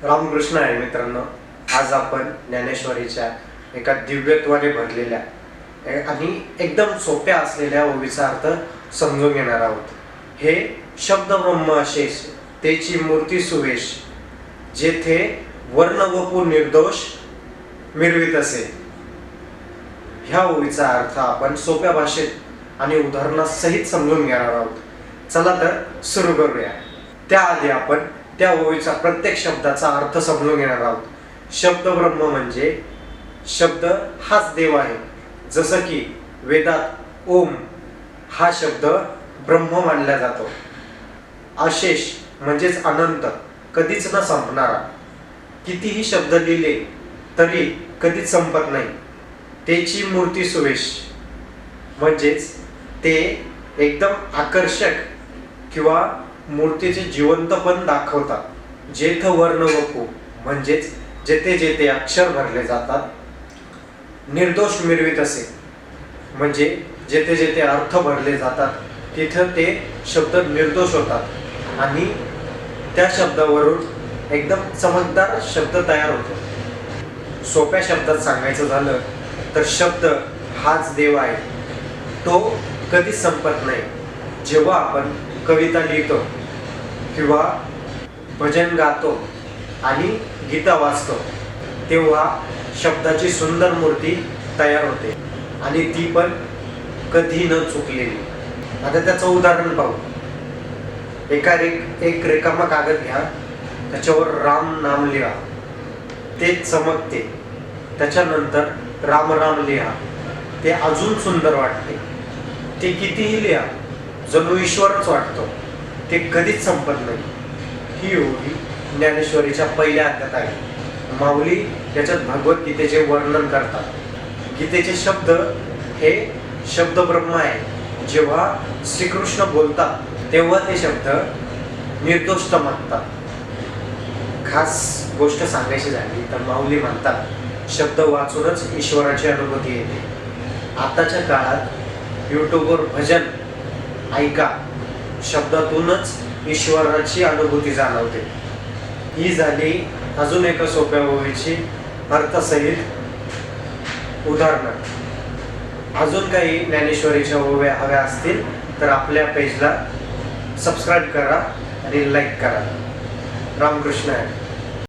रामकृष्ण आहे मित्रांनो। आज आपण ज्ञानेश्वरीच्या एका दिव्यत्वाने भरलेल्या आणि एकदम सोप्या असलेल्या ओवीचा अर्थ समजून घेणार आहोत। हे शब्द ब्रह्म अशेष तेची मूर्ती सुवेश, जेथे वर्ण वपू निर्दोष मिरवित असे। ह्या ओवीचा अर्थ आपण सोप्या भाषेत आणि उदाहरणासहित समजून घेणार आहोत। चला तर सुरू करूया। त्याआधी आपण त्या ओवीचा प्रत्येक शब्दाचा अर्थ समजून घेणार आहोत। शब्द ब्रह्म म्हणजे शब्द हाच देव आहे। जसं की वेदात ओम हा शब्द ब्रह्म मानला जातो। अशेष म्हणजेच अनंत, कधीच न संपणारा। कितीही शब्द लिहिले तरी कधीच संपत नाही। तेची मूर्ती सुवेश म्हणजेच ते एकदम आकर्षक किंवा मूर्तीचे जिवंतपण दाखवतात। जेथ वर्ण वपू म्हणजेच जेथे जेथे अक्षर भरले जातात। निर्दोष मिरवित असे म्हणजे जेथे जेथे अर्थ भरले जातात तिथे ते शब्द निर्दोष होतात आणि त्या शब्दावरून एकदम चमकदार शब्द तयार होतो। सोप्या शब्दात सांगायचं झालं तर शब्द हाच देव आहे। तो कधीच संपत नाही। जेव्हा आपण कविता लिहितो किंवा भजन गातो आणि गीता वाचतो तेव्हा शब्दाची सुंदर मूर्ती तयार होते आणि ती पण कधी न चुकलेली। आता त्याचं उदाहरण पाहू। एक रेखामा कागद घ्या, त्याच्यावर राम नाम लिहा, ते चमकते। त्याच्यानंतर राम राम लिहा, ते अजून सुंदर वाटते। ते कितीही लिहा जणू ईश्वरच वाटतो, ते कधीच संपत नाही। ही ओवी ज्ञानेश्वरीच्या पहिल्या अध्यायात आहे। माऊली याच्यात भगवद्गीतेचे वर्णन करतात। गीतेचे शब्द हे शब्द ब्रह्म आहे। जेव्हा श्रीकृष्ण बोलतात तेव्हा ते शब्द निर्दोष चमकतात। खास गोष्ट सांगायची झाली तर माऊली म्हणतात शब्द वाचूनच ईश्वराची अनुभूती येते। आताच्या काळात यूट्यूबवर भजन ऐका, शब्दातूनच ईश्वराची अनुभूती जाणवते। ही झाली अजून एका सोप्या ओवीची अर्थसहित उदाहरणं। अजून काही ज्ञानेश्वरीच्या ओव्या हव्या असतील तर आपल्या पेजला सबस्क्राईब करा आणि लाईक करा। रामकृष्ण आहे।